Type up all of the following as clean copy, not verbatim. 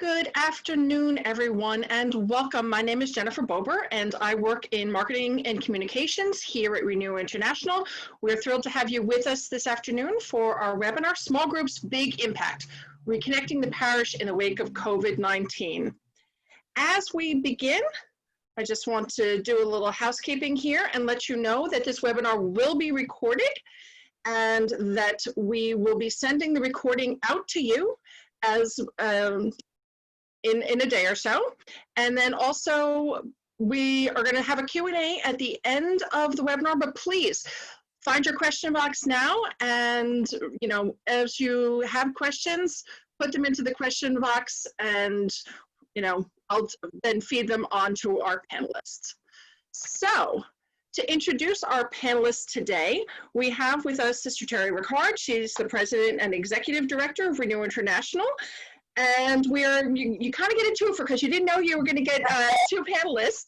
Good afternoon, everyone, and welcome. My name is Jennifer Bober, and I work in marketing and communications here at Renew International. We're thrilled to have you with us this afternoon for our webinar, Small Groups Big Impact, Reconnecting the Parish in the Wake of COVID-19. As we begin, I just want to do a little housekeeping here and let you know that this webinar will be recorded and that we will be sending the recording out to you as in a day or so. And then also we are going to have a Q&A at the end of the webinar, but please find your question box now, and as you have questions, put them into the question box, and I'll then feed them on to our panelists. So to introduce our panelists today, we have with us Sister Terry Rickard. She's the President and Executive Director of Renew International. And you kind of get into it because you didn't know you were going to get two panelists.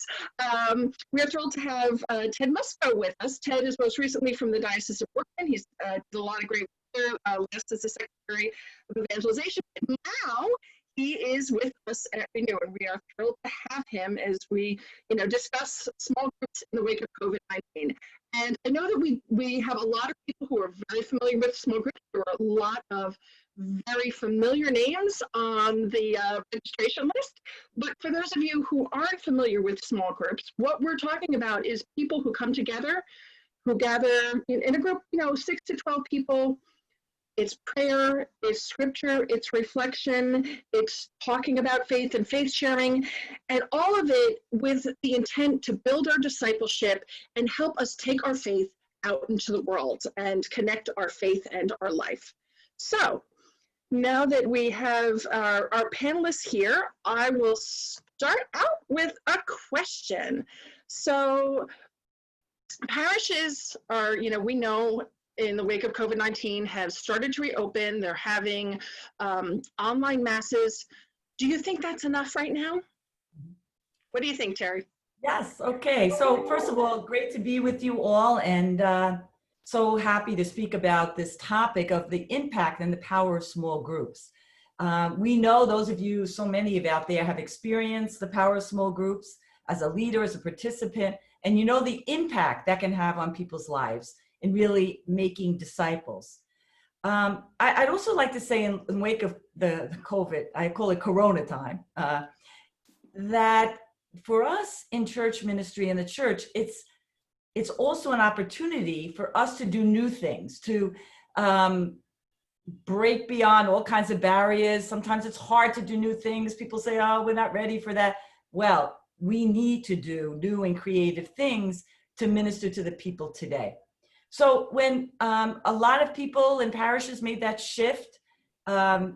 We're thrilled to have Ted Musco with us. Ted is most recently from the Diocese of Brooklyn. He's did a lot of great work there, last as the Secretary of Evangelization. But now he is with us at Renew, and we are thrilled to have him as we discuss small groups in the wake of COVID-19. And I know that we have a lot of people who are very familiar with small groups. There are a lot of very familiar names on the registration list, but for those of you who aren't familiar with small groups, what we're talking about is people who come together, who gather in a group, 6 to 12 people. It's prayer, it's scripture, it's reflection, it's talking about faith and faith sharing, and all of it with the intent to build our discipleship and help us take our faith out into the world and connect our faith and our life. So now that we have our panelists here, I will start out with a question. So parishes are, we know in the wake of COVID-19 have started to reopen. They're having online masses. Do you think that's enough right now? What do you think, Terry? Yes, okay. So first of all, great to be with you all, and so happy to speak about this topic of the impact and the power of small groups. We know those of you, so many of you out there have experienced the power of small groups as a leader, as a participant, and you know the impact that can have on people's lives in really making disciples. I'd also like to say in wake of the COVID, I call it Corona time, that for us in church ministry in the church, it's also an opportunity for us to do new things, to break beyond all kinds of barriers. Sometimes it's hard to do new things. People say, oh, we're not ready for that. Well, we need to do new and creative things to minister to the people today. So when a lot of people in parishes made that shift,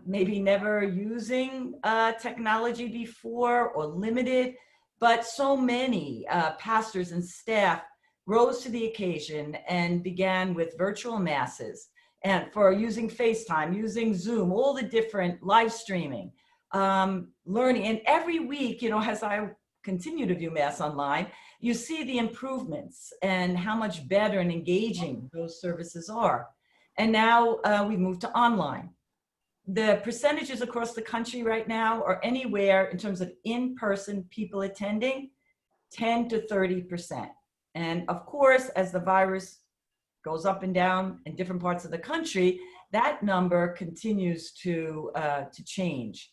maybe never using technology before or limited, but so many pastors and staff rose to the occasion and began with virtual masses, and for using FaceTime, using Zoom, all the different live streaming, learning. And every week, as I continue to view Mass online, you see the improvements and how much better and engaging those services are. And now we've moved to online. The percentages across the country right now are anywhere in terms of in-person people attending, 10 to 30%. And of course, as the virus goes up and down in different parts of the country, that number continues to change.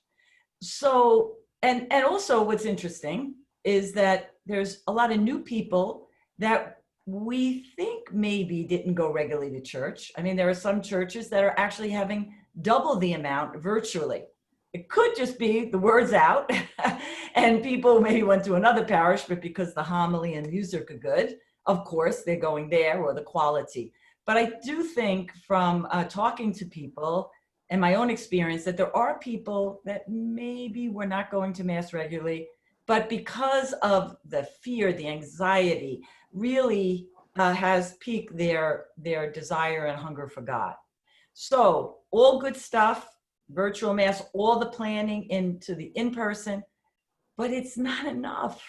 So, and also what's interesting is that there's a lot of new people that we think maybe didn't go regularly to church. I mean, there are some churches that are actually having double the amount virtually. It could just be the word's out and people maybe went to another parish, but because the homily and music are good, of course, they're going there, or the quality. But I do think from talking to people and my own experience that there are people that maybe were not going to Mass regularly, but because of the fear, the anxiety, really has piqued their desire and hunger for God. So all good stuff, virtual Mass, all the planning into the in-person, but it's not enough,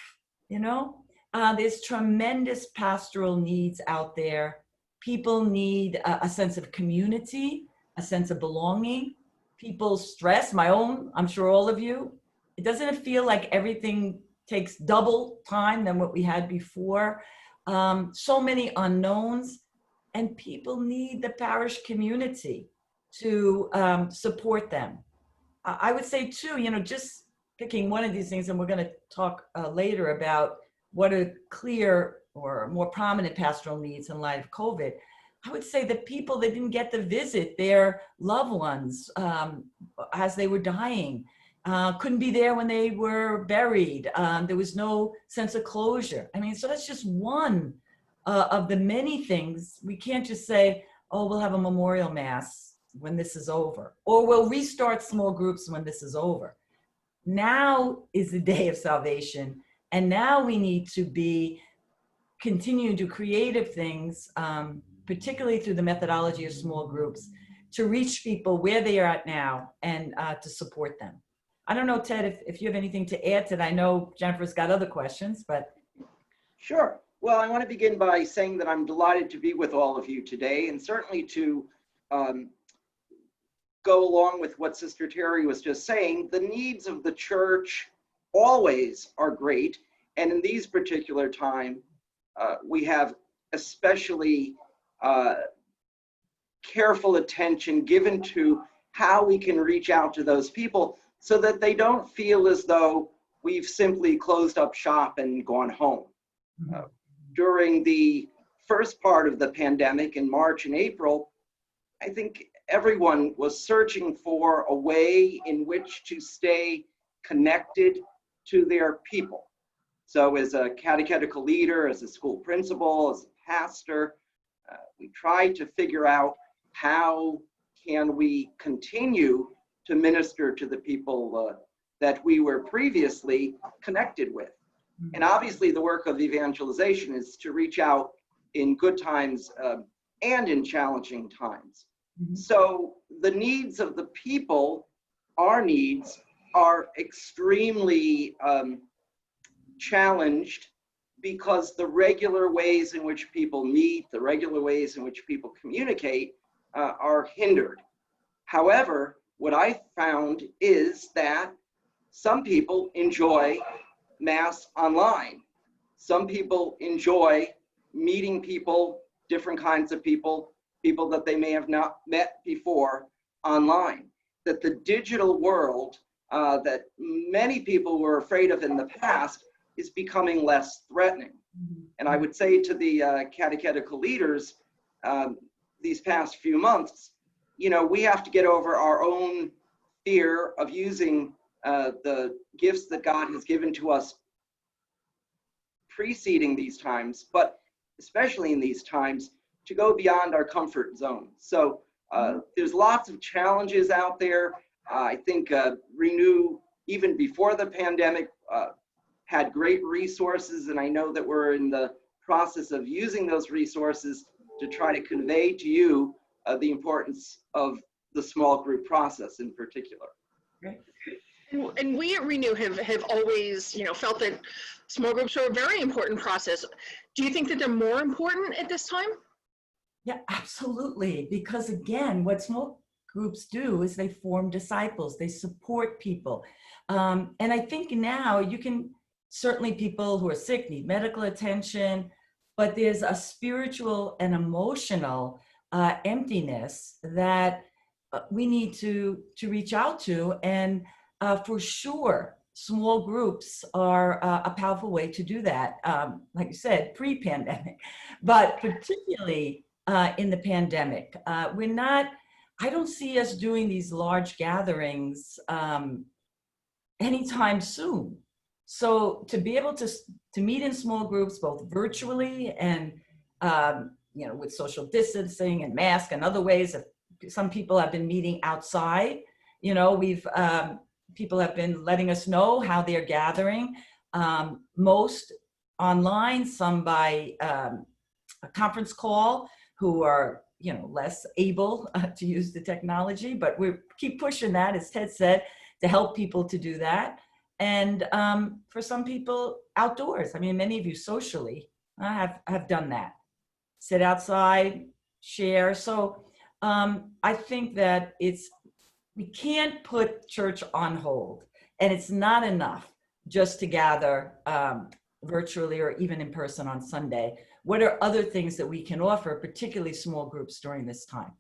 there's tremendous pastoral needs out there. People need a sense of community, a sense of belonging. People stress, my own, I'm sure all of you, doesn't it feel like everything takes double time than what we had before? So many unknowns, and people need the parish community to support them. I would say too, just picking one of these things, and we're going to talk later about what are clear or more prominent pastoral needs in light of COVID. I would say that people that didn't get to visit their loved ones as they were dying, couldn't be there when they were buried. There was no sense of closure. I mean, so that's just one of the many things. We can't just say, oh, we'll have a memorial mass when this is over, or we'll restart small groups when this is over. Now is the day of salvation, and now we need to be continuing to do creative things, particularly through the methodology of small groups, to reach people where they are at now and to support them. I don't know, Ted, if you have anything to add to that. I know Jennifer's got other questions, but. Sure. Well, I want to begin by saying that I'm delighted to be with all of you today, and certainly to go along with what Sister Terry was just saying. The needs of the church always are great, and in these particular times, we have especially careful attention given to how we can reach out to those people so that they don't feel as though we've simply closed up shop and gone home. During the first part of the pandemic in March and April, I think everyone was searching for a way in which to stay connected to their people. So as a catechetical leader, as a school principal, as a pastor, we tried to figure out how can we continue to minister to the people that we were previously connected with. And obviously the work of evangelization is to reach out in good times and in challenging times. So the needs of the people, our needs, are extremely challenged because the regular ways in which people meet, the regular ways in which people communicate are hindered. However, what I found is that some people enjoy Mass online. Some people enjoy meeting people, different kinds of people, people that they may have not met before online. That the digital world that many people were afraid of in the past is becoming less threatening. And I would say to the catechetical leaders these past few months, we have to get over our own fear of using the gifts that God has given to us preceding these times, but especially in these times, to go beyond our comfort zone. So there's lots of challenges out there. I think Renew, even before the pandemic, had great resources, and I know that we're in the process of using those resources to try to convey to you the importance of the small group process in particular. Great. And we at Renew have always, felt that small groups are a very important process. Do you think that they're more important at this time? Yeah, absolutely. Because again, what small groups do is they form disciples, they support people. And I think now you can, certainly people who are sick need medical attention, but there's a spiritual and emotional emptiness that we need to reach out to. And for sure, small groups are a powerful way to do that. Like you said, pre-pandemic, but particularly in the pandemic. I don't see us doing these large gatherings anytime soon. So to be able to meet in small groups, both virtually and with social distancing and mask and other ways. Some people have been meeting outside. People have been letting us know how they're gathering. Most online, some by a conference call, who are less able to use the technology, but we keep pushing that, as Ted said, to help people to do that. And for some people, outdoors. I mean, many of you socially have done that. Sit outside, share. So I think that we can't put church on hold. And it's not enough just to gather virtually or even in person on Sunday. What are other things that we can offer, particularly small groups during this time?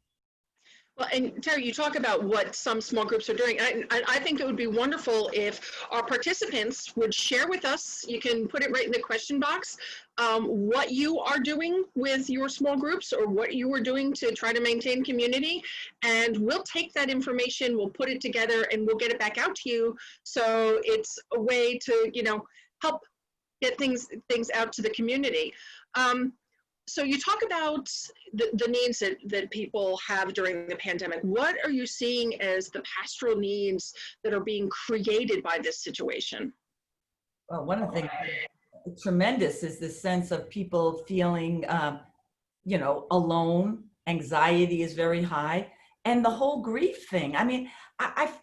Well, and Terry, you talk about what some small groups are doing. I think it would be wonderful if our participants would share with us, you can put it right in the question box, what you are doing with your small groups or what you are doing to try to maintain community. And we'll take that information, we'll put it together, and we'll get it back out to you. So it's a way to, you know, help get things out to the community. So you talk about the needs that people have during the pandemic. What are you seeing as the pastoral needs that are being created by this situation? Well, one of the things that's tremendous is the sense of people feeling, you know, alone. Anxiety is very high. And the whole grief thing. I mean,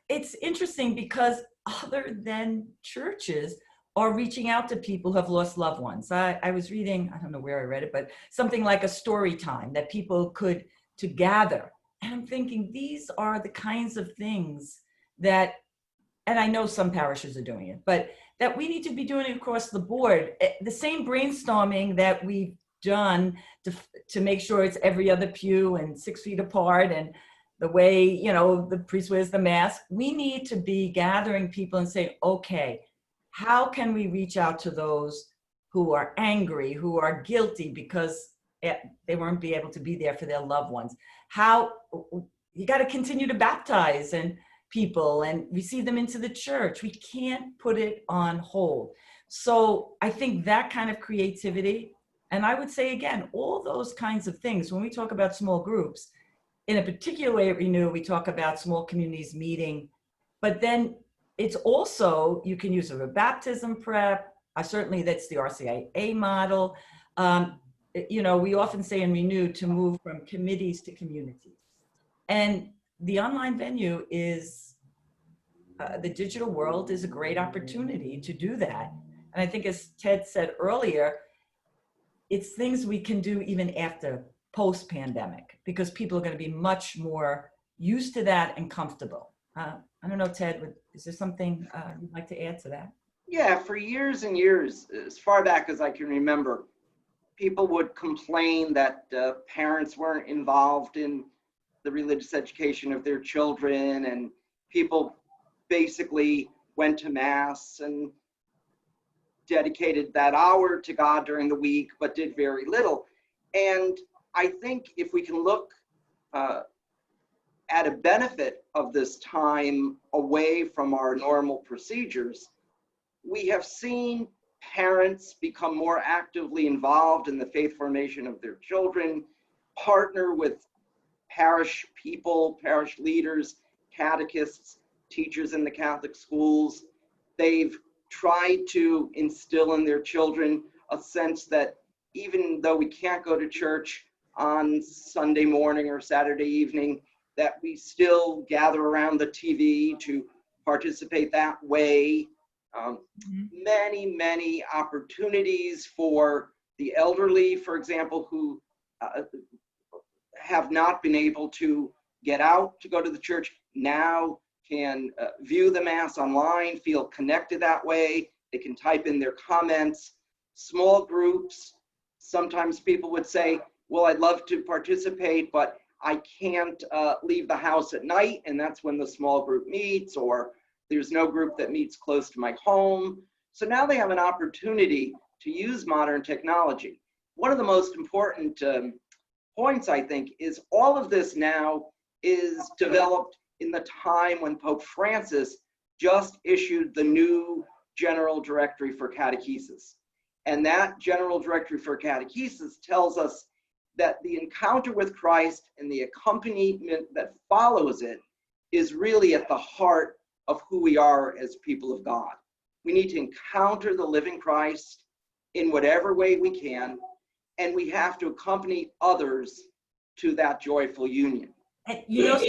it's interesting because other than churches, are reaching out to people who have lost loved ones. I was reading, I don't know where I read it, but something like a story time that people could to gather. And I'm thinking these are the kinds of things that, and I know some parishes are doing it, but that we need to be doing across the board. The same brainstorming that we've done to make sure it's every other pew and 6 feet apart and the way, you know, the priest wears the mask. We need to be gathering people and saying, okay, how can we reach out to those who are angry, who are guilty because they weren't be able to be there for their loved ones? How you got to continue to baptize and people and receive them into the church. We can't put it on hold. So I think that kind of creativity, and I would say again, all those kinds of things, when we talk about small groups, in a particular way at Renew, we talk about small communities meeting, but then it's also, you can use it for baptism prep. Certainly that's the RCIA model. You know, we often say in Renew to move from committees to communities. And the online venue is, the digital world is a great opportunity to do that. And I think as Ted said earlier, it's things we can do even after post-pandemic, because people are going to be much more used to that and comfortable. I don't know, Ted, is there something you'd like to add to that? Yeah, for years and years, as far back as I can remember, people would complain that parents weren't involved in the religious education of their children, and people basically went to Mass and dedicated that hour to God during the week, but did very little. And I think if we can look at a benefit of this time away from our normal procedures, we have seen parents become more actively involved in the faith formation of their children, partner with parish people, parish leaders, catechists, teachers in the Catholic schools. They've tried to instill in their children a sense that even though we can't go to church on Sunday morning or Saturday evening, that we still gather around the TV to participate that way. Many, many opportunities for the elderly, for example, who have not been able to get out to go to the church, now can view the Mass online, feel connected that way. They can type in their comments. Small groups, sometimes people would say, well, I'd love to participate, but I can't leave the house at night, and that's when the small group meets, or there's no group that meets close to my home. So now they have an opportunity to use modern technology. One of the most important points, I think, is all of this now is developed in the time when Pope Francis just issued the new General Directory for Catechesis. And that General Directory for Catechesis tells us that the encounter with Christ and the accompaniment that follows it is really at the heart of who we are as people of God. We need to encounter the living Christ in whatever way we can, and we have to accompany others to that joyful union. And you know,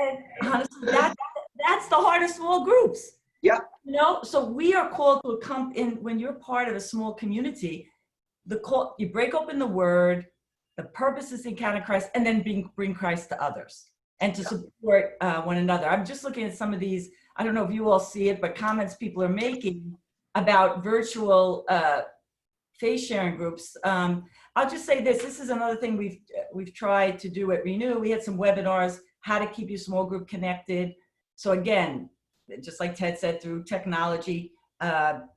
and honestly, that's the heart of small groups. Yeah. You know, so we are called to accompany, when you're part of a small community, you break open the word, the purpose is to encounter Christ, and then bring Christ to others and to support one another. I'm just looking at some of these I don't know if you all see it, but comments people are making about virtual face sharing groups. I'll just say this is another thing we've tried to do at Renew. We had some webinars, how to keep your small group connected. So again, just like Ted said, through technology,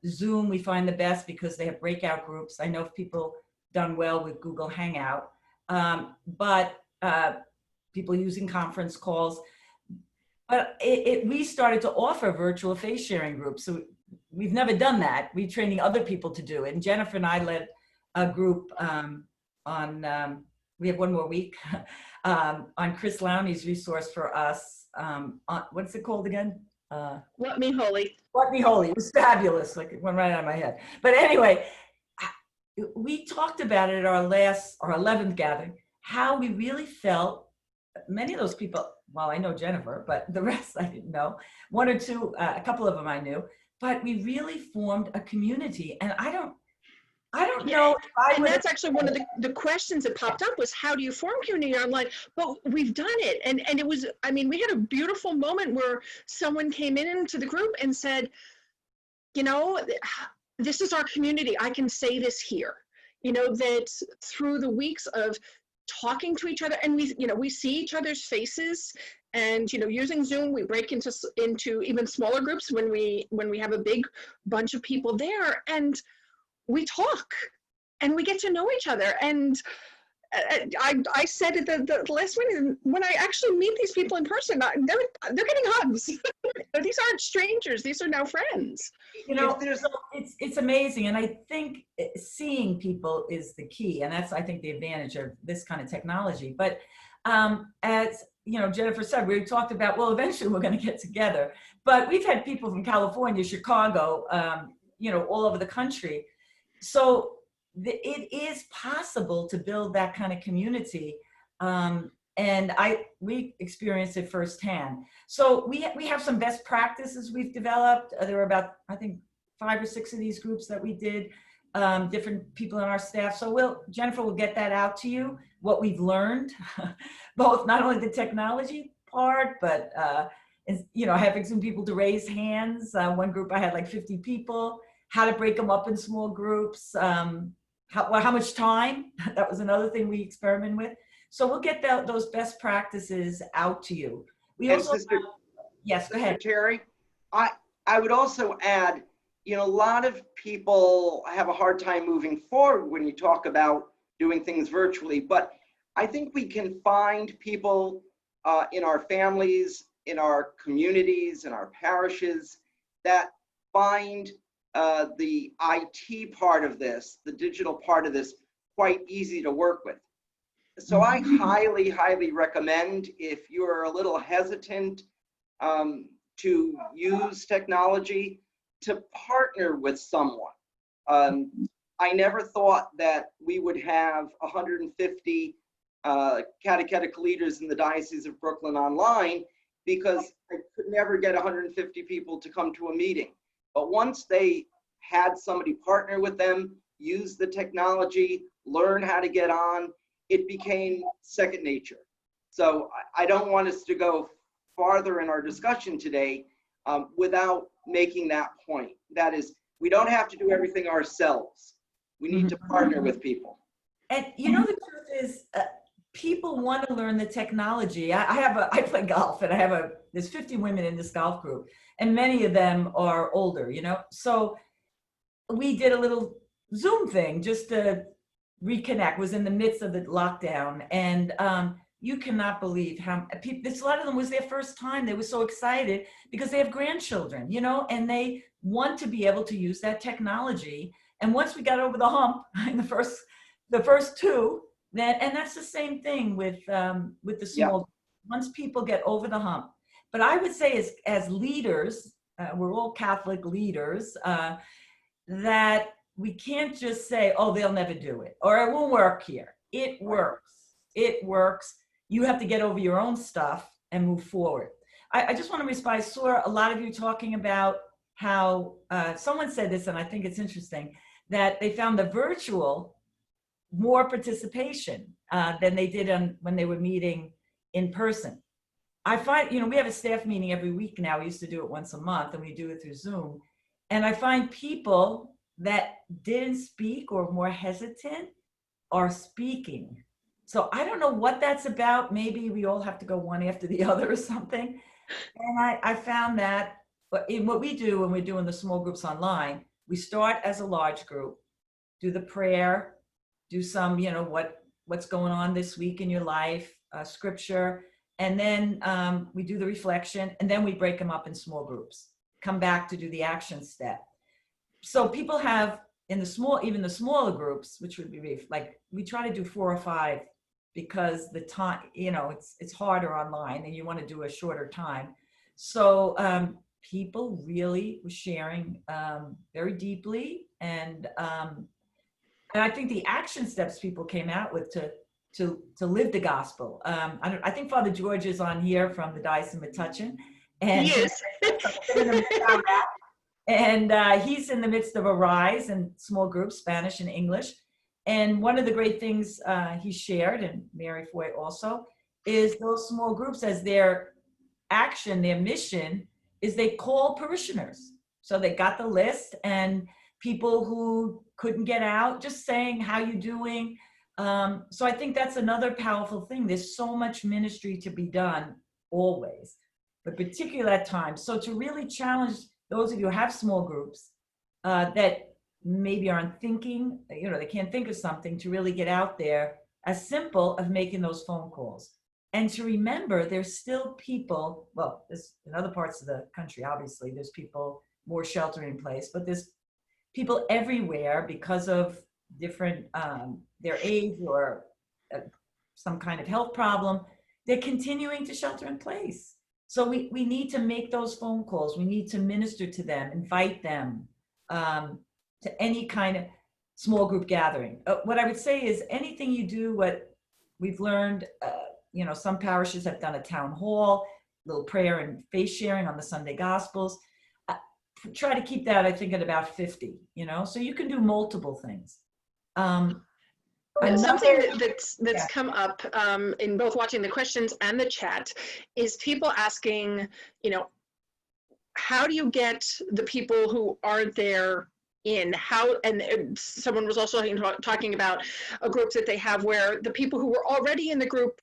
Zoom we find the best because they have breakout groups. I know if people done well with Google Hangout, but people using conference calls. But we started to offer virtual face sharing groups. So we've never done that. We're training other people to do it. And Jennifer and I led a group we have one more week, on Chris Lowney's resource for us. What's it called again? What Me Holy. What Me Holy. It was fabulous. Like it went right out of my head. But anyway, we talked about it at our 11th gathering, how we really felt, many of those people, well, I know Jennifer, but the rest I didn't know. One or two, a couple of them I knew, but we really formed a community. And I don't know if I And would that's actually one of the questions that popped up was, how do you form community? I'm like, well, we've done it. And it was, I mean, we had a beautiful moment where someone came into the group and said, you know, this is our community. I can say this here. You know, that through the weeks of talking to each other, and we see each other's faces, and using Zoom, we break into even smaller groups when we have a big bunch of people there, and we talk and we get to know each other. And I said at the last meeting, when I actually meet these people in person, they're getting hugs. These aren't strangers; these are now friends. It's amazing, and I think seeing people is the key, and that's I think the advantage of this kind of technology. But as Jennifer said, we talked about, well, eventually we're going to get together. But we've had people from California, Chicago, all over the country. So it is possible to build that kind of community. And we experienced it firsthand. So we have some best practices we've developed. There were about, I think, 5 or 6 of these groups that we did, different people on our staff. So Jennifer will get that out to you, what we've learned, both not only the technology part, but having some people to raise hands. One group I had like 50 people, how to break them up in small groups, how much time, that was another thing we experimented with. So we'll get those best practices out to you. Yes, go ahead. Terry, I would also add, a lot of people have a hard time moving forward when you talk about doing things virtually, but I think we can find people in our families, in our communities, in our parishes that find the IT part of this, the digital part of this, quite easy to work with. So I highly, highly recommend, if you're a little hesitant to use technology, to partner with someone. I never thought that we would have 150 catechetical leaders in the Diocese of Brooklyn online, because I could never get 150 people to come to a meeting. But once they had somebody partner with them, use the technology, learn how to get on, it became second nature. So I don't want us to go farther in our discussion today without making that point. That is, we don't have to do everything ourselves. We need to partner with people. And the truth is, people want to learn the technology. I play golf, and there's 50 women in this golf group, and many of them are older, So we did a little Zoom thing just to reconnect. Was in the midst of the lockdown, and you cannot believe how people, a lot of them was their first time. They were so excited because they have grandchildren, and they want to be able to use that technology. And once we got over the hump in the first 2, and that's the same thing with the small. Yeah. Once people get over the hump, but I would say as leaders, we're all Catholic leaders, that we can't just say, oh, they'll never do it, or it won't work here. It works. It works. You have to get over your own stuff and move forward. I just want to respond. I saw a lot of you talking about how someone said this, and I think it's interesting, that they found the virtual more participation than they did when they were meeting in person. I find, we have a staff meeting every week now. We used to do it once a month, and we do it through Zoom. And I find people that didn't speak or more hesitant are speaking. So I don't know what that's about. Maybe we all have to go one after the other or something. And I found that, but in what we do when we're doing the small groups online, we start as a large group, do the prayer, do some, what's going on this week in your life, scripture, and then we do the reflection, and then we break them up in small groups, come back to do the action step. So people have in even the smaller groups, which would be like, we try to do 4 or 5 because the time, it's harder online and you want to do a shorter time. So people really were sharing very deeply, and I think the action steps people came out with to live the gospel. I think Father George is on here from the Diocese of Metuchen, and Yes. and he's in the midst of a rise in small groups, Spanish and English. And one of the great things he shared, and Mary Foy also, is those small groups as their action, their mission is they call parishioners. So they got the list, and people who couldn't get out, just saying, how you doing? So I think that's another powerful thing. There's so much ministry to be done always, but particularly at times. So to really challenge those of you who have small groups that maybe aren't thinking, they can't think of something, to really get out there, as simple of making those phone calls. And to remember, there's still people, well, there's in other parts of the country, obviously, there's people more sheltering in place, but there's people everywhere because of different, their age or some kind of health problem, they're continuing to shelter in place. So we need to make those phone calls. We need to minister to them, invite them to any kind of small group gathering. What I would say is anything you do, what we've learned, some parishes have done a town hall, little prayer and faith sharing on the Sunday Gospels. Try to keep that, I think, at about 50, so you can do multiple things. Something that's come up in both watching the questions and the chat is people asking, how do you get the people who aren't there in? And someone was also talking about a group that they have where the people who were already in the group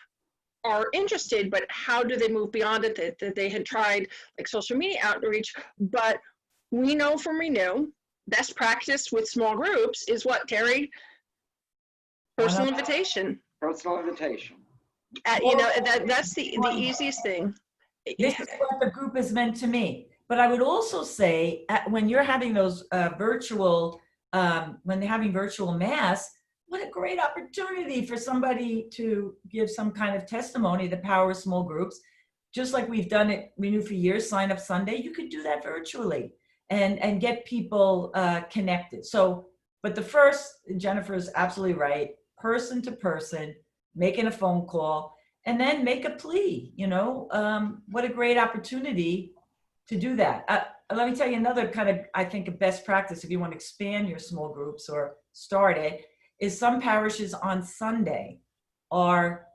are interested, but how do they move beyond it, that they had tried like social media outreach. But we know from Renew, best practice with small groups is what, Terry? Personal invitation. Personal invitation. That's the easiest thing. This is what the group is meant to me. But I would also say, when you're having those virtual, when they're having virtual mass, what a great opportunity for somebody to give some kind of testimony, the power of small groups. Just like we've done it, Renew for years, Sign Up Sunday, you could do that virtually and get people connected. So, but the first, Jennifer is absolutely right, person to person, making a phone call, and then make a plea, what a great opportunity to do that. Let me tell you another kind of, I think, a best practice if you want to expand your small groups or start it, is some parishes on Sunday are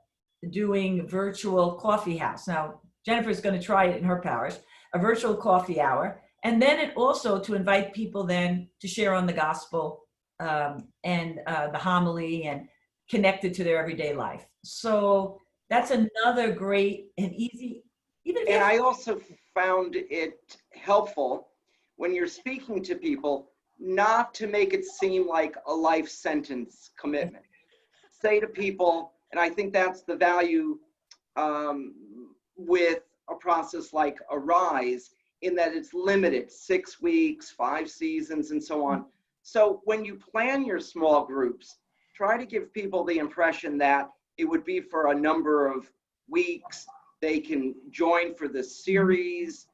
doing virtual coffee house. Now, Jennifer's going to try it in her parish, a virtual coffee hour. And then it also to invite people then to share on the gospel and the homily and connect it to their everyday life. So that's another great and easy. And I also found it helpful when you're speaking to people not to make it seem like a life sentence commitment. Say to people, and I think that's the value with a process like Arise, in that it's limited, 6 weeks, 5 seasons, and so on. So when you plan your small groups, try to give people the impression that it would be for a number of weeks. They can join for the series,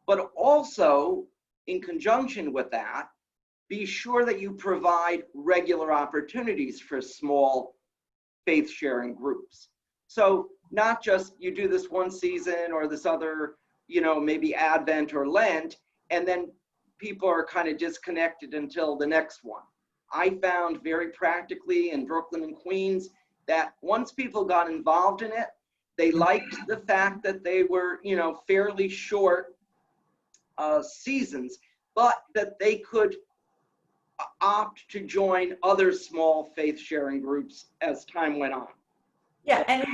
but also in conjunction with that, be sure that you provide regular opportunities for small faith sharing groups. So not just you do this one season or this other, maybe Advent or Lent, and then people are kind of disconnected until the next one. I found very practically in Brooklyn and Queens that once people got involved in it, They liked the fact that they were, fairly short seasons, but that they could opt to join other small faith sharing groups as time went on. Yeah, and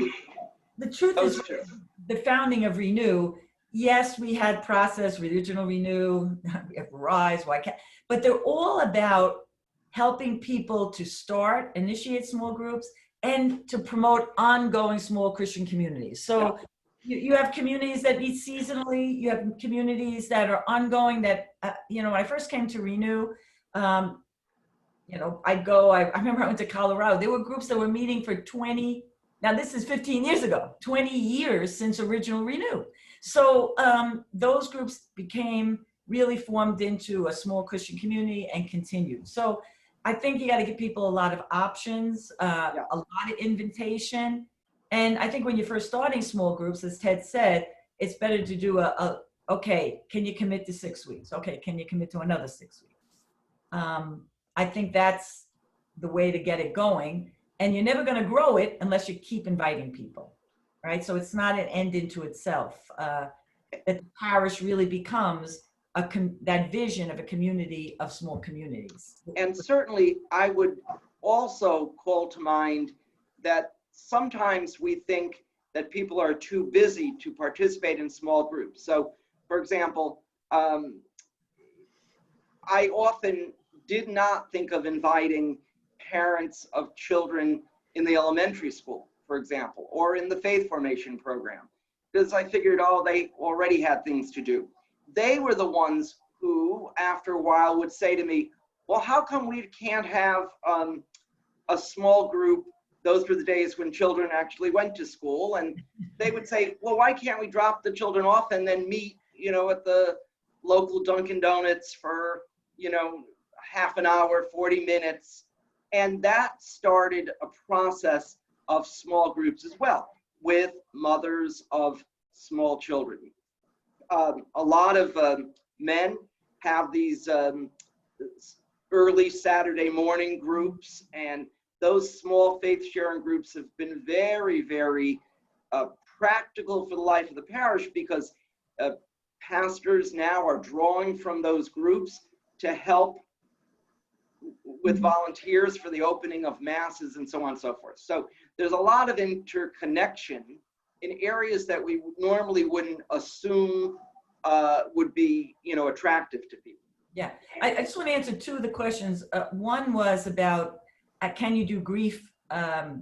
the truth is, Those two. the founding of Renew, yes, we had Process, Original Renew, we have Rise, why can't, but they're all about helping people to start, initiate small groups, and to promote ongoing small Christian communities. So you have communities that meet seasonally, you have communities that are ongoing that, when I first came to Renew, I remember I went to Colorado, there were groups that were meeting for 20, now this is 15 years ago, 20 years since Original Renew. So those groups became really formed into a small Christian community and continued. So I think you got to give people a lot of options, a lot of invitation. And I think when you're first starting small groups, as Ted said, it's better to do okay, can you commit to 6 weeks? Okay, can you commit to another 6 weeks? I think that's the way to get it going. And you're never going to grow it unless you keep inviting people, right? So it's not an end into itself. That the parish really becomes that vision of a community of small communities. And certainly I would also call to mind that sometimes we think that people are too busy to participate in small groups. So for example, I often did not think of inviting parents of children in the elementary school, for example, or in the faith formation program, because I figured, they already had things to do. They were the ones who, after a while, would say to me, well, how come we can't have a small group? Those were the days when children actually went to school. And they would say, well, why can't we drop the children off and then meet, at the local Dunkin' Donuts for, half an hour, 40 minutes. And that started a process of small groups as well, with mothers of small children. A lot of men have these early Saturday morning groups, and those small faith sharing groups have been very, very practical for the life of the parish, because pastors now are drawing from those groups to help with volunteers for the opening of masses and so on and so forth. So there's a lot of interconnection in areas that we normally wouldn't assume would be, attractive to people. Yeah, I just want to answer two of the questions. One was about, can you do grief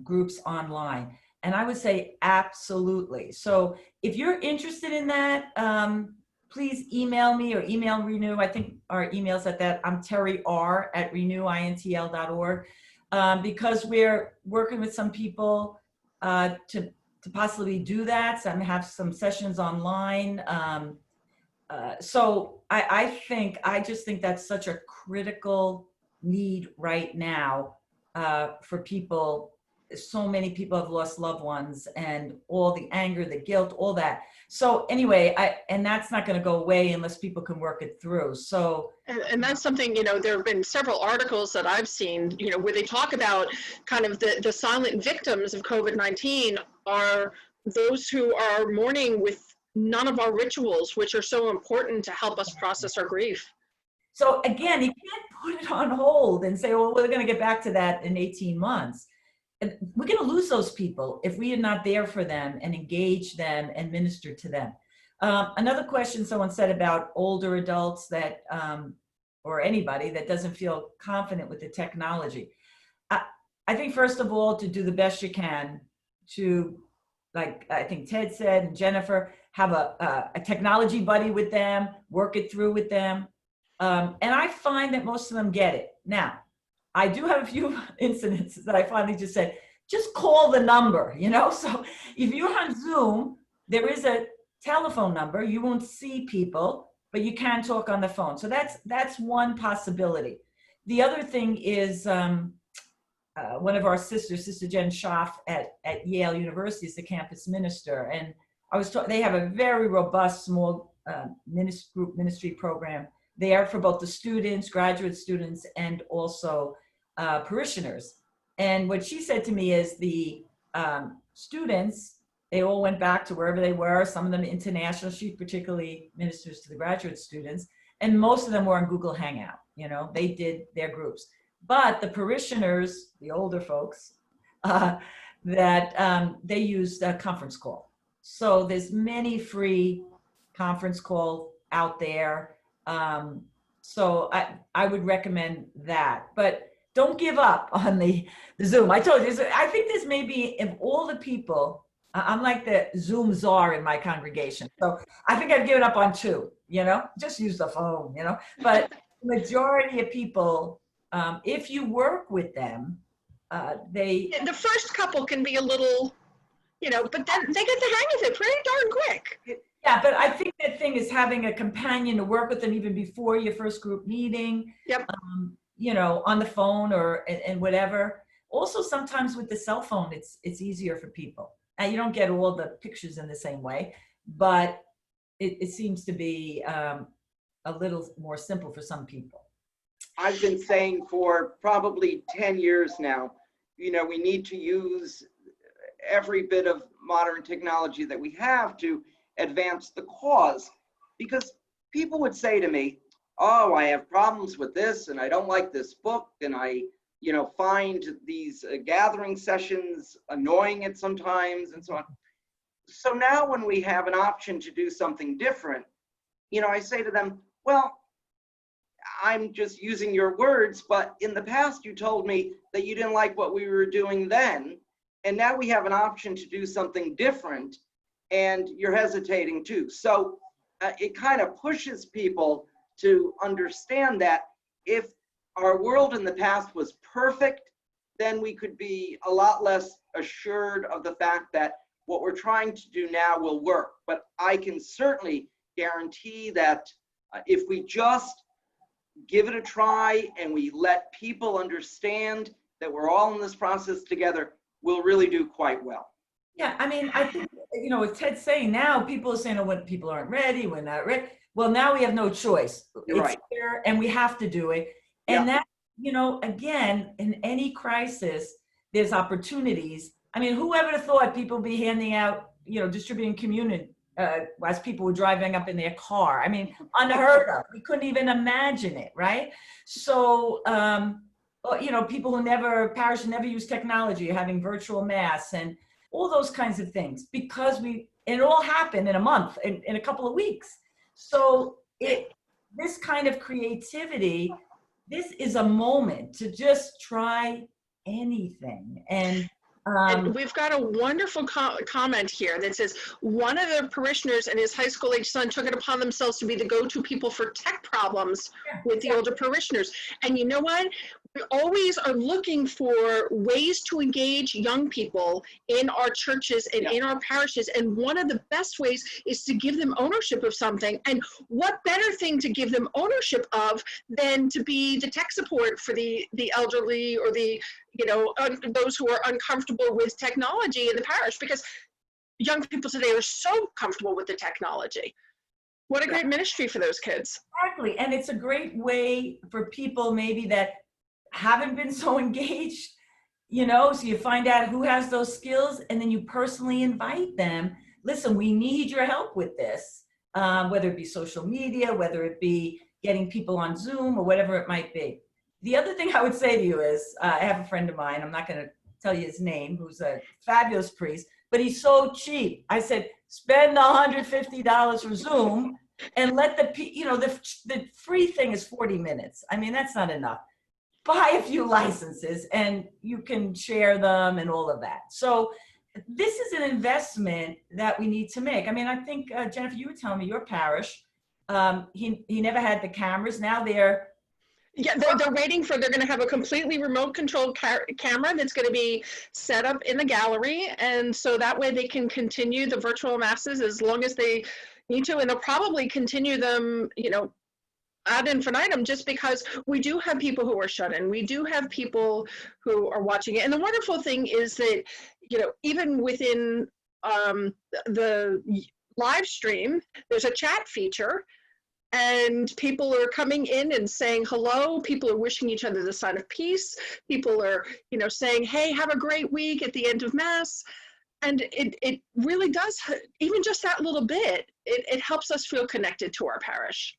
groups online? And I would say absolutely. So if you're interested in that, please email me or email Renew. I think our email's at that. I'm Terry R at renewintl.org, because we're working with some people to possibly do that. So I'm gonna have some sessions online. So I just think that's such a critical need right now for people. So many people have lost loved ones, and all the anger, the guilt, all that. So anyway, and that's not going to go away unless people can work it through. So, and that's something, there have been several articles that I've seen, where they talk about kind of the silent victims of COVID-19 are those who are mourning with none of our rituals, which are so important to help us process our grief. So again, you can't put it on hold and say, well, we're going to get back to that in 18 months. And we're going to lose those people if we are not there for them and engage them and minister to them. Another question someone said about older adults that, or anybody that doesn't feel confident with the technology. I think first of all, to do the best you can to, like I think Ted said and Jennifer, have a technology buddy with them, work it through with them. And I find that most of them get it. Now, I do have a few incidents that I finally just said, just call the number, So if you're on Zoom, there is a telephone number. You won't see people, but you can talk on the phone. So that's one possibility. The other thing is one of our sisters, Sister Jen Schaff at Yale University, is the campus minister. And they have a very robust small group ministry program there for both the students, graduate students, and also parishioners. And what she said to me is the students they all went back to wherever they were, some of them international. She particularly ministers to the graduate students, and most of them were on Google Hangout. You know, they did their groups. But the parishioners, the older folks, they used a conference call. So there's many free conference call out there. So I would recommend that. But don't give up on the Zoom. I told you, I think this may be, of all the people, I'm like the Zoom czar in my congregation. So I think I've given up on 2, you know, just use the phone, you know. But the majority of people, if you work with them, The first couple can be a little, you know, but then they get the hang of it pretty darn quick. Yeah, but I think the thing is having a companion to work with them even before your first group meeting. Yep. You know, on the phone or and whatever. Also, sometimes with the cell phone, it's easier for people. And you don't get all the pictures in the same way, but it seems to be a little more simple for some people. I've been saying for probably 10 years now, you know, we need to use every bit of modern technology that we have to advance the cause, because people would say to me, oh, I have problems with this and I don't like this book, and I, you know, find these gathering sessions annoying at sometimes and so on. So now when we have an option to do something different, you know, I say to them, well, I'm just using your words, but in the past you told me that you didn't like what we were doing then, and now we have an option to do something different, and you're hesitating too. So it kind of pushes people to understand that if our world in the past was perfect, then we could be a lot less assured of the fact that what we're trying to do now will work. But I can certainly guarantee that if we just give it a try and we let people understand that we're all in this process together, we'll really do quite well. Yeah, I mean, I think, you know, with Ted's saying now, people are saying, oh, when people aren't ready, we're not ready. Well, now we have no choice. You're right. It's here and we have to do it. And that, you know, again, in any crisis, there's opportunities. I mean, whoever thought people would be handing out, you know, distributing communion as people were driving up in their car? I mean, unheard of. We couldn't even imagine it, right? So, you know, people who parish never use technology, having virtual mass and all those kinds of things, because it all happened in a month, in a couple of weeks. So this kind of creativity, this is a moment to just try anything. And we've got a wonderful comment here that says, one of the parishioners and his high school age son took it upon themselves to be the go-to people for tech problems with the older parishioners. And you know what? We always are looking for ways to engage young people in our churches and in our parishes. And one of the best ways is to give them ownership of something. And what better thing to give them ownership of than to be the tech support for the elderly or the, you know, those who are uncomfortable with technology in the parish, because young people today are so comfortable with the technology. What a great ministry for those kids. Exactly. And it's a great way for people maybe that haven't been so engaged, you know, so you find out who has those skills and then you personally invite them. Listen, we need your help with this, whether it be social media, whether it be getting people on Zoom or whatever it might be. The other thing I would say to you is, I have a friend of mine, I'm not going to tell you his name, who's a fabulous priest, but he's so cheap. I said, spend $150 for Zoom and let the free thing is 40 minutes. I mean, that's not enough. Buy a few licenses and you can share them and all of that. So this is an investment that we need to make. I mean, I think, Jennifer, you were telling me your parish, he never had the cameras. Now they're waiting for, they're going to have a completely remote controlled camera that's going to be set up in the gallery. And so that way they can continue the virtual masses as long as they need to. And they'll probably continue them, you know, ad infinitum, just because we do have people who are shut in. We do have people who are watching it. And the wonderful thing is that, you know, even within the live stream, there's a chat feature. And people are coming in and saying hello. People are wishing each other the sign of peace. People are, you know, saying, hey, have a great week at the end of Mass. And it really does, even just that little bit, it helps us feel connected to our parish.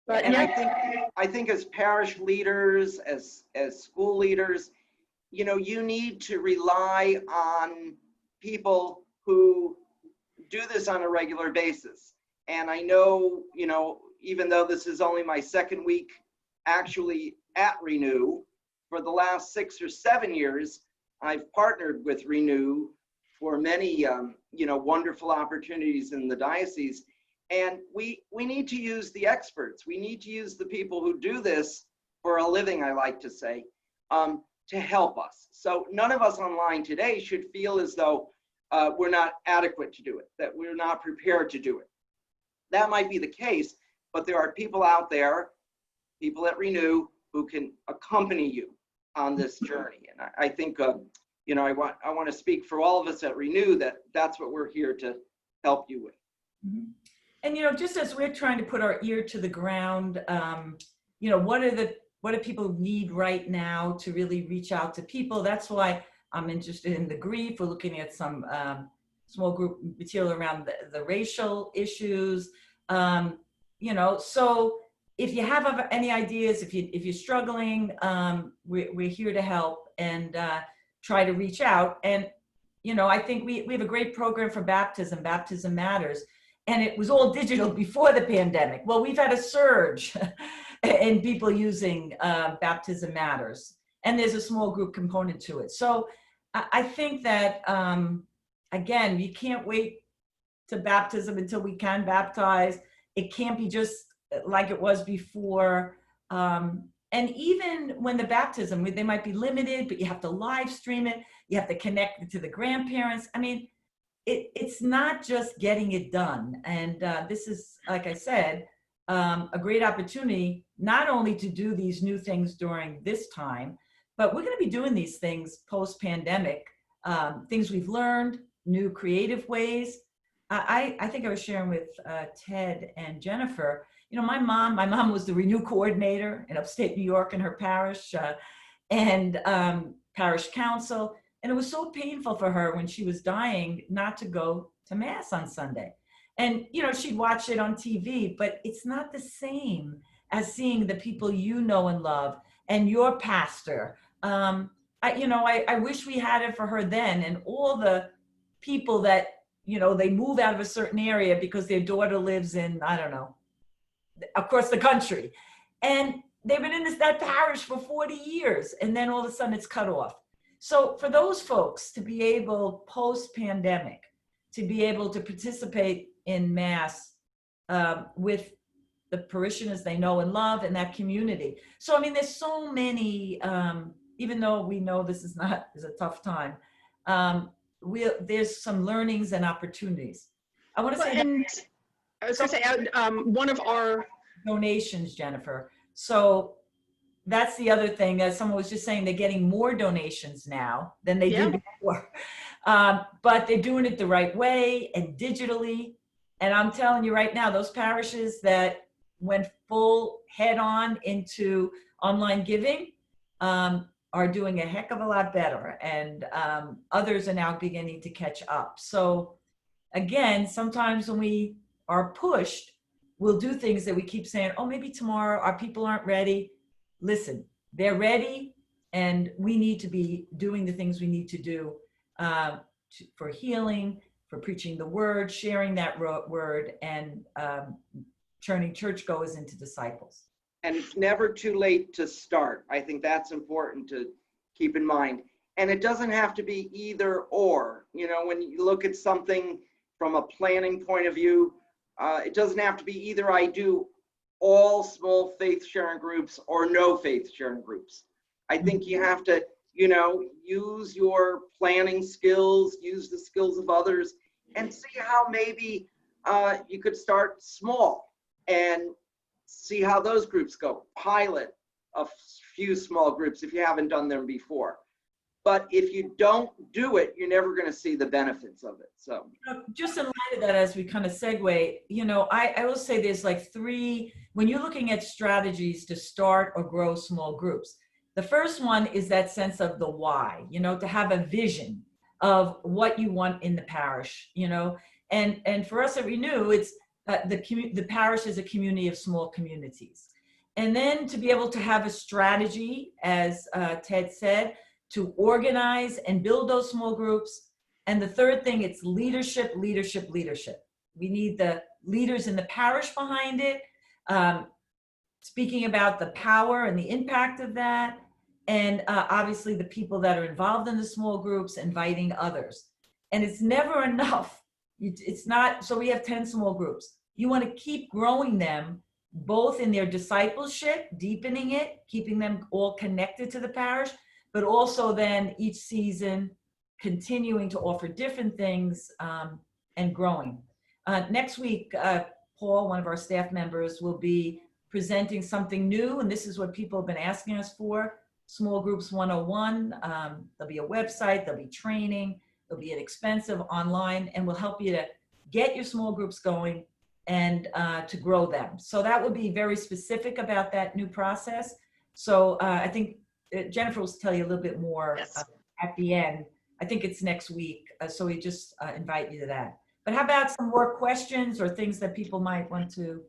But And yeah, I think as parish leaders, as school leaders, you know, you need to rely on people who do this on a regular basis. And I know, you know, even though this is only my second week actually at Renew, for the last 6 or 7 years, I've partnered with Renew for many, you know, wonderful opportunities in the diocese. And we need to use the experts. We need to use the people who do this for a living, I like to say, to help us. So none of us online today should feel as though we're not adequate to do it, that we're not prepared to do it. That might be the case, but there are people out there, people at Renew, who can accompany you on this journey. And I think, you know, I want to speak for all of us at Renew that that's what we're here to help you with. Mm-hmm. And, you know, just as we're trying to put our ear to the ground, you know, what do people need right now to really reach out to people? That's why I'm interested in the grief. We're looking at some small group material around the racial issues. You know, so if you have any ideas, if you're struggling, we're here to help and try to reach out. And, you know, I think we have a great program for baptism. Baptism Matters. And it was all digital before the pandemic. Well, we've had a surge in people using Baptism Matters. And there's a small group component to it. So I think that, again, you can't wait to baptism until we can baptize. It can't be just like it was before. And even when the baptism, they might be limited, but you have to live stream it. You have to connect it to the grandparents. I mean, it's not just getting it done. And this is, like I said, a great opportunity, not only to do these new things during this time, but we're going to be doing these things post-pandemic, things we've learned, new creative ways. I think I was sharing with Ted and Jennifer, you know, my mom was the Renew coordinator in upstate New York in her parish and parish council. And it was so painful for her when she was dying not to go to Mass on Sunday. And, you know, she'd watch it on TV, but it's not the same as seeing the people you know and love and your pastor. I wish we had it for her then, and all the people that, you know, they move out of a certain area because their daughter lives in, I don't know, across the country. And they've been in that parish for 40 years, and then all of a sudden it's cut off. So for those folks to be able, post-pandemic, to be able to participate in Mass with the parishioners they know and love in that community. So, I mean, there's so many, even though we know this is a tough time, there's some learnings and opportunities. I want to say and I was going to say, one of our donations, Jennifer. So that's the other thing, as someone was just saying, they're getting more donations now than they did before. But they're doing it the right way and digitally. And I'm telling you right now, those parishes that went full head on into online giving are doing a heck of a lot better. And others are now beginning to catch up. So again, sometimes when we are pushed, we'll do things that we keep saying, oh, maybe tomorrow our people aren't ready. Listen, they're ready, and we need to be doing the things we need to do for healing, for preaching the word, sharing that word, and turning churchgoers into disciples. And it's never too late to start. I think that's important to keep in mind. And it doesn't have to be either or. You know, when you look at something from a planning point of view, it doesn't have to be either I do all small faith sharing groups or no faith sharing groups. I think you have to, you know, use your planning skills, use the skills of others, and see how maybe you could start small and see how those groups go. Pilot a few small groups if you haven't done them before. But if you don't do it, you're never going to see the benefits of it. So just in light of that, as we kind of segue, you know, I will say there's like three, when you're looking at strategies to start or grow small groups, the first one is that sense of the why, you know, to have a vision of what you want in the parish, you know. And for us at Renew, it's the parish is a community of small communities. And then to be able to have a strategy, as Ted said, to organize and build those small groups. And the third thing, it's leadership, leadership, leadership. We need the leaders in the parish behind it, speaking about the power and the impact of that. And obviously the people that are involved in the small groups, inviting others. And it's never enough. It's not, so we have 10 small groups. You want to keep growing them, both in their discipleship, deepening it, keeping them all connected to the parish, but also then each season continuing to offer different things and growing. Next week, Paul, one of our staff members, will be presenting something new, and this is what people have been asking us for, Small Groups 101. There'll be a website, there'll be training, there'll be an expensive online, and we'll help you to get your small groups going and to grow them. So that will be very specific about that new process. So I think Jennifer will tell you a little bit more at the end. I think it's next week, so we just invite you to that. But how about some more questions or things that people might want to?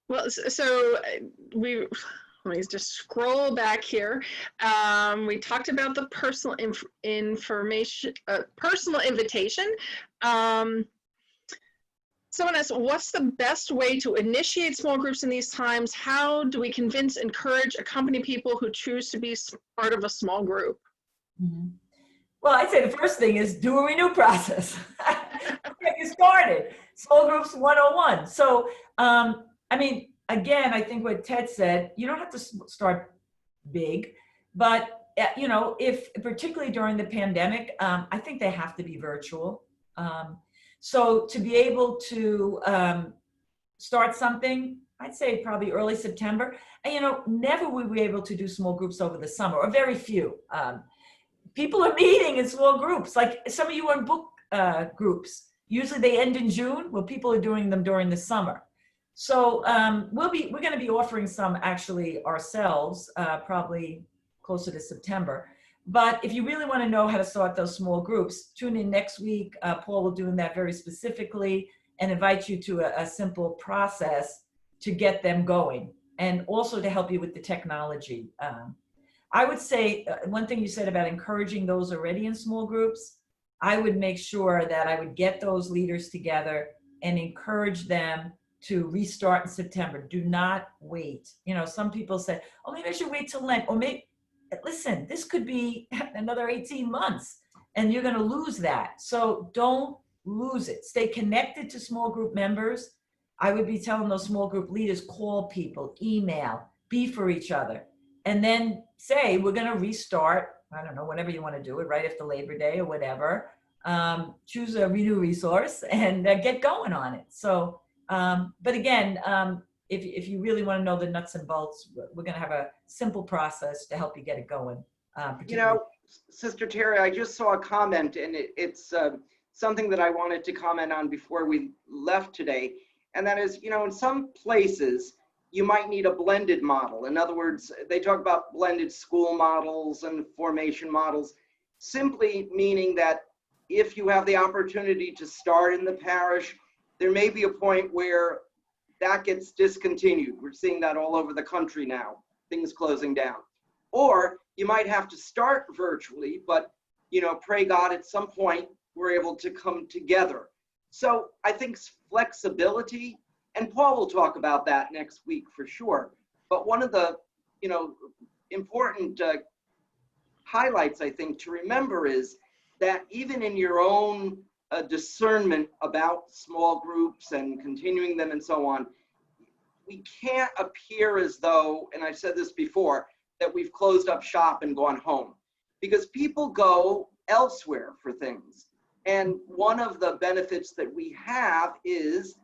Well, so let me just scroll back here. We talked about the personal information, personal invitation. Someone asked, what's the best way to initiate small groups in these times? How do we convince, encourage, accompany people who choose to be part of a small group? Mm-hmm. Well, I'd say the first thing is do a renew process. Get you started. Small Groups 101. So, I mean, again, I think what Ted said, you don't have to start big, but, you know, if particularly during the pandemic, I think they have to be virtual. So to be able to start something, I'd say probably early September. And, you know, never were we able to do small groups over the summer, or very few. People are meeting in small groups. Like some of you are in book groups. Usually they end in June. Well, people are doing them during the summer. So we're going to be offering some actually ourselves, probably closer to September. But if you really want to know how to start those small groups, tune in next week. Paul will do that very specifically and invite you to a simple process to get them going, and also to help you with the technology. I would say one thing you said about encouraging those already in small groups, I would make sure that I would get those leaders together and encourage them to restart in September. Do not wait. You know, some people say, oh, maybe I should wait till Lent, or maybe, listen, this could be another 18 months and you're going to lose that. So don't lose it. Stay connected to small group members. I would be telling those small group leaders, call people, email, be for each other, and then say, we're going to restart. I don't know, whenever you want to do it, right after Labor Day or whatever. Choose a Renew resource and get going on it. So, but again, if you really want to know the nuts and bolts, we're going to have a simple process to help you get it going. You know, Sister Terry, I just saw a comment, and it's something that I wanted to comment on before we left today. And that is, you know, in some places, you might need a blended model. In other words, they talk about blended school models and formation models, simply meaning that if you have the opportunity to start in the parish, there may be a point where that gets discontinued. We're seeing that all over the country now, things closing down. Or you might have to start virtually, but, you know, pray God at some point we're able to come together. So I think flexibility, and Paul will talk about that next week for sure. But one of the, you know, important highlights, I think, to remember is that even in your own discernment about small groups and continuing them and so on, we can't appear as though, and I've said this before, that we've closed up shop and gone home, because people go elsewhere for things. And one of the benefits that we have is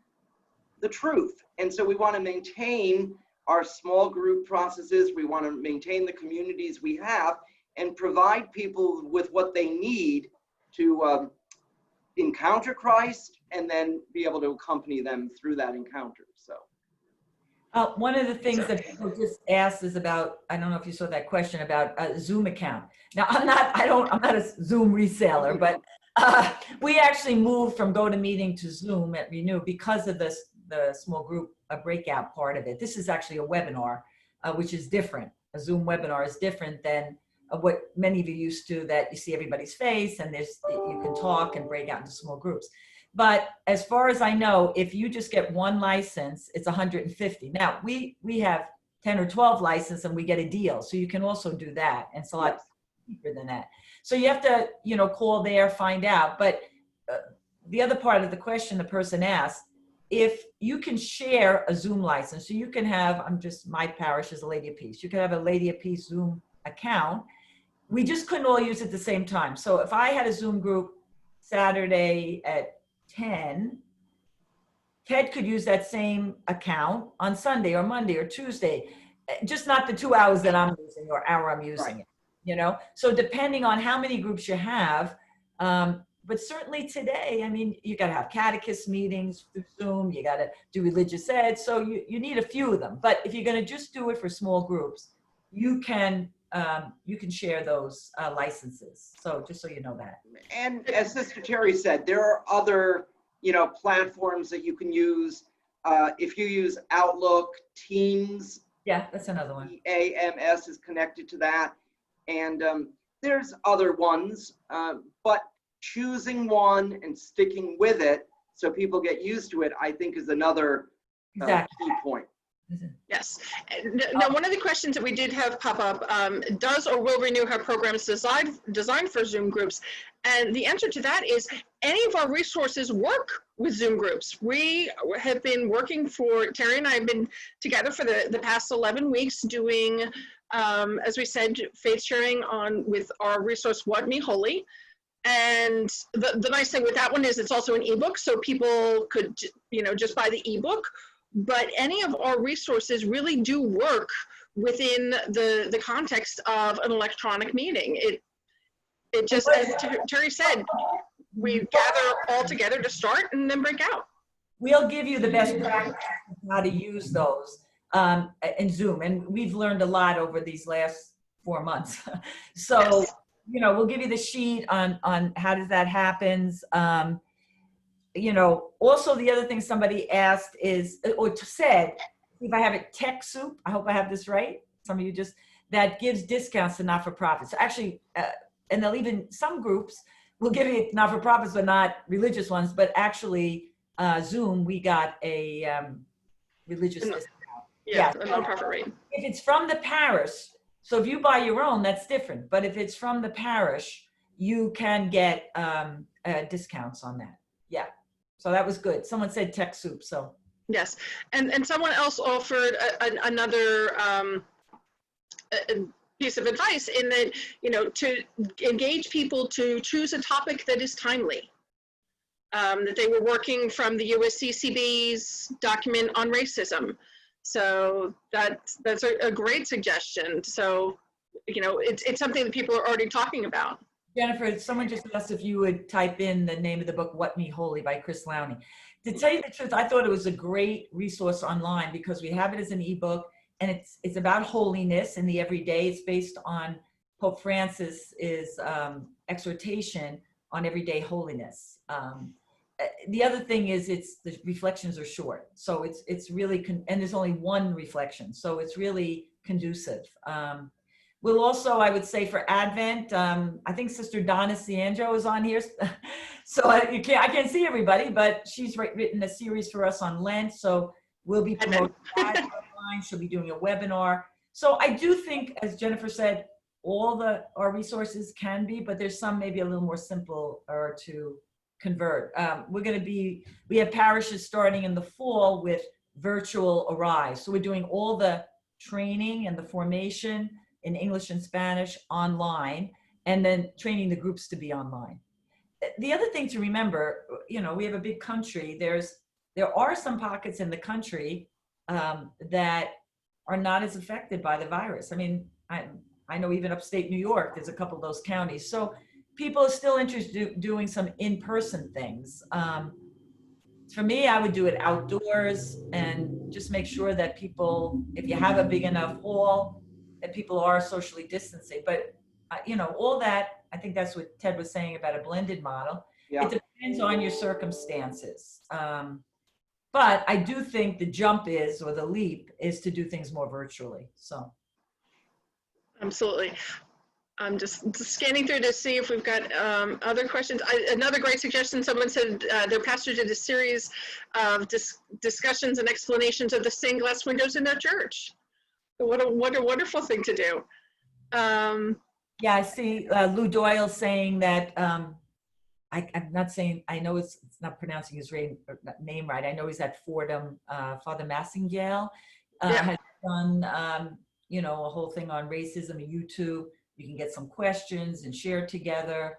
the truth. And so we want to maintain our small group processes. We want to maintain the communities we have and provide people with what they need to encounter Christ and then be able to accompany them through that encounter. So. One of the things that people just asked is about, I don't know if you saw that question about a Zoom account. Now I'm not a Zoom reseller, but We actually moved from GoToMeeting to Zoom at Renew because of the small group breakout part of it. This is actually a webinar, which is different. A Zoom webinar is different than what many of you used to, that you see everybody's face and you can talk and break out into small groups. But as far as I know, if you just get one license, it's 150. Now, we have 10 or 12 licenses and we get a deal. So you can also do that, and it's a lot cheaper than that. So you have to, call there, find out. But the other part of the question the person asked, if you can share a Zoom license, so you can have, my parish is a Lady of Peace. You can have a Lady of Peace Zoom account. We just couldn't all use it at the same time. So if I had a Zoom group Saturday at 10, Ted could use that same account on Sunday or Monday or Tuesday, just not the 2 hours that I'm using or hour I'm using it, So depending on how many groups you have, but certainly today, you got to have catechist meetings through Zoom, you got to do religious ed, so you need a few of them. But if you're going to just do it for small groups, you can share those licenses. So just so you know that. And as Sister Terry said, there are other, platforms that you can use. If you use Outlook, Teams. Yeah, that's another one. AMS is connected to that. And there's other ones, but choosing one and sticking with it so people get used to it, I think is another key point. Yes. Now, one of the questions that we did have pop up, does or will Renew have programs designed for Zoom groups? And the answer to that is any of our resources work with Zoom groups. We have been working Terry and I have been together for the past 11 weeks doing, as we said, faith sharing with our resource, What Me Holy. And the nice thing with that one is it's also an ebook, so people could, just buy the ebook. But any of our resources really do work within the context of an electronic meeting. It just, as Terry said, we gather all together to start and then break out. We'll give you the best practices on how to use those in Zoom. And we've learned a lot over these last 4 months. So, Yes. We'll give you the sheet on how does that happens. Also the other thing somebody asked is, or said, if I have a Tech Soup, I hope I have this right. Some of you that gives discounts to not-for-profits. Actually, and they'll even, some groups will give you not-for-profits, but not religious ones, but actually Zoom, we got a religious discount. Yeah, a nonprofit rate. If it's from the parish, so if you buy your own, that's different. But if it's from the parish, you can get discounts on that. Yeah. So that was good. Someone said Tech Soup, so. Yes, and someone else offered another piece of advice in that, to engage people to choose a topic that is timely. That they were working from the USCCB's document on racism. So that's a great suggestion. So, it's something that people are already talking about. Jennifer, someone just asked if you would type in the name of the book, What Me Holy by Chris Lowney. To tell you the truth, I thought it was a great resource online because we have it as an ebook and it's about holiness in the everyday. It's based on Pope Francis's exhortation on everyday holiness. The other thing is the reflections are short. So it's really, and there's only one reflection. So it's really conducive. We'll also, I would say for Advent, I think Sister Donna Ciandro is on here. So I can't see everybody, but she's written a series for us on Lent. So we'll be promoting that online. She'll be doing a webinar. So I do think, as Jennifer said, all our resources can be, but there's some maybe a little more simple or to convert. We have parishes starting in the fall with virtual Arrive. So we're doing all the training and the formation in English and Spanish online, and then training the groups to be online. The other thing to remember, we have a big country. There are some pockets in the country that are not as affected by the virus. I mean, I know even upstate New York, there's a couple of those counties. So people are still interested in doing some in-person things. For me, I would do it outdoors and just make sure that people, if you have a big enough hall, that people are socially distancing. But, all that, I think that's what Ted was saying about a blended model. Yeah. It depends on your circumstances. But I do think the jump is, or the leap is to do things more virtually. So. Absolutely. I'm just scanning through to see if we've got other questions. Another great suggestion, someone said their pastor did a series of discussions and explanations of the stained glass windows in their church. What a wonderful thing to do. Yeah, I see Lou Doyle saying that, I'm not saying, I know it's not pronouncing his name right. I know he's at Fordham, Father Massingale has done, you know, a whole thing on racism on YouTube. You can get some questions and share together.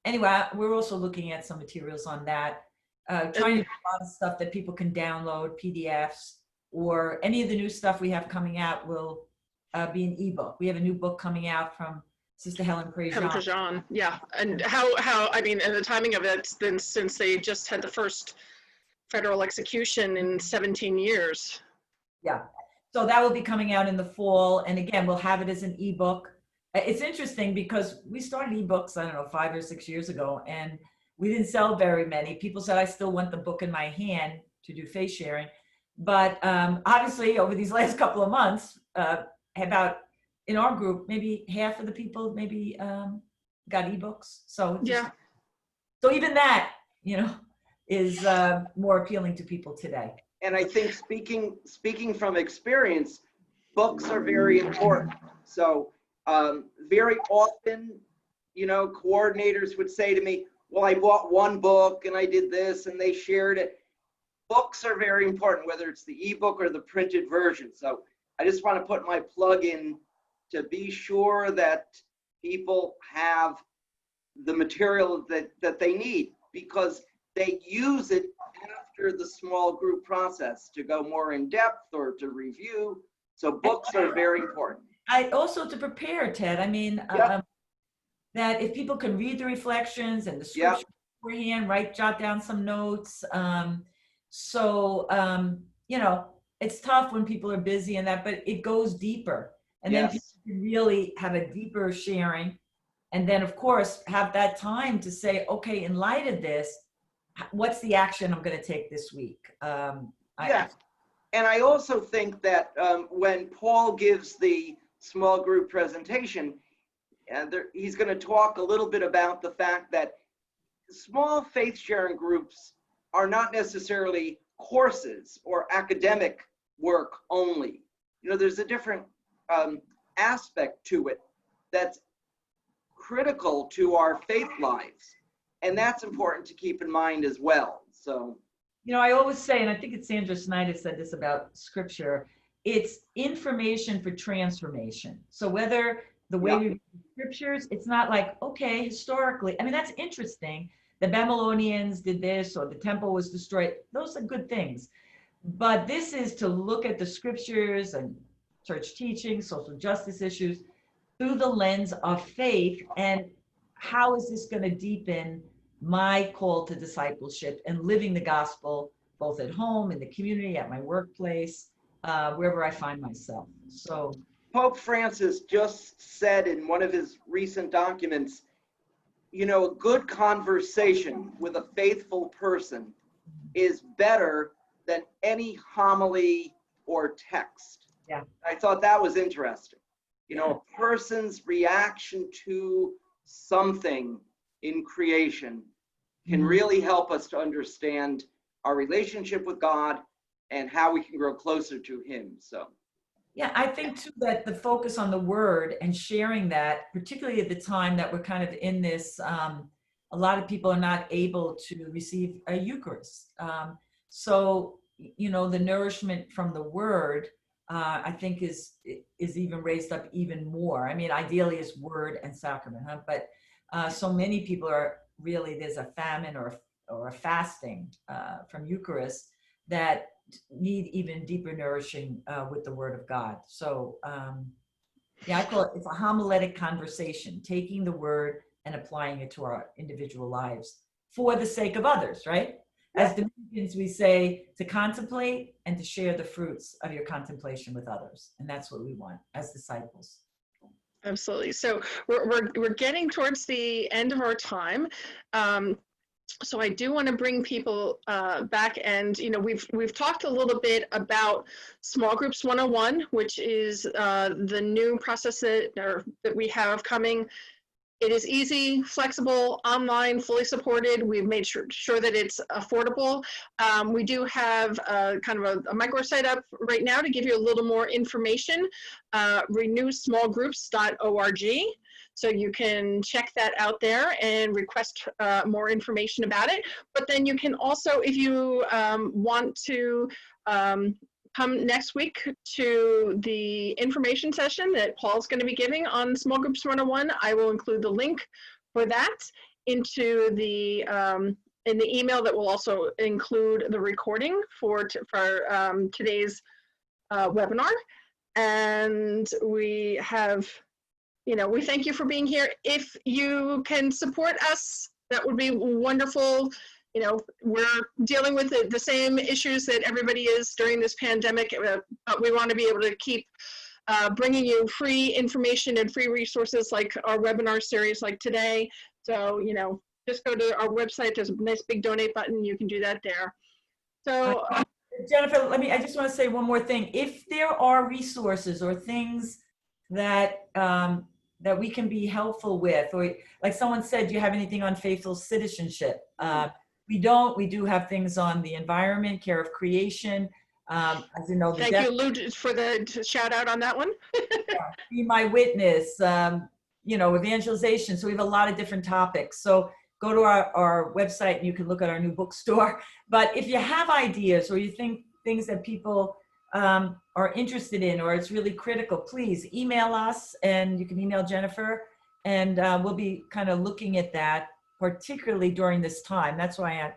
Anyway, we're also looking at some materials on that. Trying to do a lot of stuff that people can download, PDFs, or any of the new stuff we have coming out will be an ebook. We have a new book coming out from Sister Helen Prejean. Yeah, and how I mean, and the timing of it's been since they just had the first federal execution in 17 years. Yeah, so that will be coming out in the fall, and again, we'll have it as an ebook. It's interesting because we started ebooks, I don't know, 5 or 6 years ago, and we didn't sell very many. People said, I still want the book in my hand to do faith sharing. But obviously, over these last couple of months, about in our group, maybe half of the people maybe got ebooks. So Yeah. So even that, you know, is more appealing to people today. And I think speaking from experience, books are very important. So very often, you know, coordinators would say to me, well, I bought one book and I did this and they shared it. Books are very important, whether it's the ebook or the printed version. So I just want to put my plug in to be sure that people have the material that they need, because they use it after the small group process to go more in depth or to review. So books are very important. I also to prepare, Ted. I mean, that if people can read the reflections and the scripture beforehand, jot down some notes. You know, it's tough when people are busy and that, but it goes deeper. And then people can really have a deeper sharing. And then, of course, have that time to say, okay, in light of this, what's the action I'm going to take this week? And I also think that when Paul gives the small group presentation, he's going to talk a little bit about the fact that small faith sharing groups are not necessarily courses or academic work only. You know, there's a different aspect to it that's critical to our faith lives. And that's important to keep in mind as well. So, you know, I always say, and I think it's Sandra Snyder said this about scripture, it's information for transformation. So whether the way we read scriptures, it's not like, okay, historically, I mean, that's interesting. The Babylonians did this, or the temple was destroyed. Those are good things. But this is to look at the scriptures and church teaching, social justice issues through the lens of faith. And how is this going to deepen my call to discipleship and living the gospel, both at home, in the community, at my workplace, wherever I find myself. So Pope Francis just said in one of his recent documents, you know, a good conversation with a faithful person is better than any homily or text. Yeah. I thought that was interesting. You know, a person's reaction to something in creation can really help us to understand our relationship with God and how we can grow closer to him. So yeah, I think too that the focus on the word and sharing that, particularly at the time that we're kind of in this, a lot of people are not able to receive a Eucharist. So, you know, the nourishment from the word, I think is even raised up even more. I mean, ideally is word and sacrament, huh? But so many people are really, there's a famine or a fasting from Eucharist that need even deeper nourishing with the word of God. So yeah, I call it's a homiletic conversation, taking the word and applying it to our individual lives for the sake of others, right? As Dominicans, we say to contemplate and to share the fruits of your contemplation with others. And that's what we want as disciples. Absolutely. So we're getting towards the end of our time. So I do want to bring people back, and we've talked a little bit about Small Groups 101, which is the new process that we have coming. It is easy, flexible, online, fully supported. We've made sure that it's affordable. We do have kind of a microsite up right now to give you a little more information, renewsmallgroups.org. So you can check that out there and request more information about it. But then you can also, if you want to come next week to the information session that Paul's going to be giving on Small Groups 101. I will include the link for that into the in the email that will also include the recording for today's webinar. And we have, we thank you for being here. If you can support us, that would be wonderful. We're dealing with the same issues that everybody is during this pandemic, but we want to be able to keep bringing you free information and free resources like our webinar series like today. So, just go to our website. There's a nice big donate button. You can do that there. So, Jennifer, I just want to say one more thing. If there are resources or things that that we can be helpful with, or like someone said, do you have anything on faithful citizenship? We don't. We do have things on the environment, care of creation. As you know, thank you, Lou, for the shout out on that one. Be My Witness, evangelization. So we have a lot of different topics. So go to our website and you can look at our new bookstore. But if you have ideas or you think things that people are interested in, or it's really critical, please email us, and you can email Jennifer, and we'll be kind of looking at that, particularly during this time. That's why I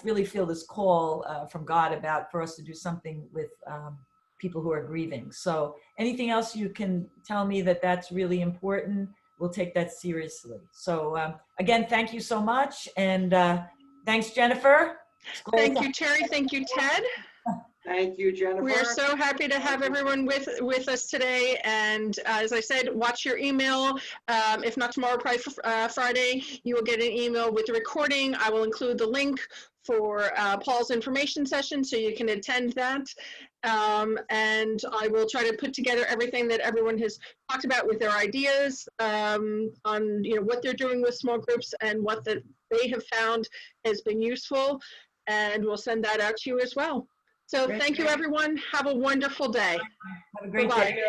really feel this call from God for us to do something with people who are grieving. So anything else you can tell me that's really important, we'll take that seriously. So again, thank you so much. And thanks, Jennifer. Thank you, Terry. Thank you, Ted. Thank you, Jennifer. We are so happy to have everyone with us today. And as I said, watch your email. If not tomorrow, probably Friday, you will get an email with the recording. I will include the link for Paul's information session so you can attend that. And I will try to put together everything that everyone has talked about with their ideas on what they're doing with small groups and what they have found has been useful. And we'll send that out to you as well. So thank you, everyone. Have a wonderful day. Have a great Bye-bye. day.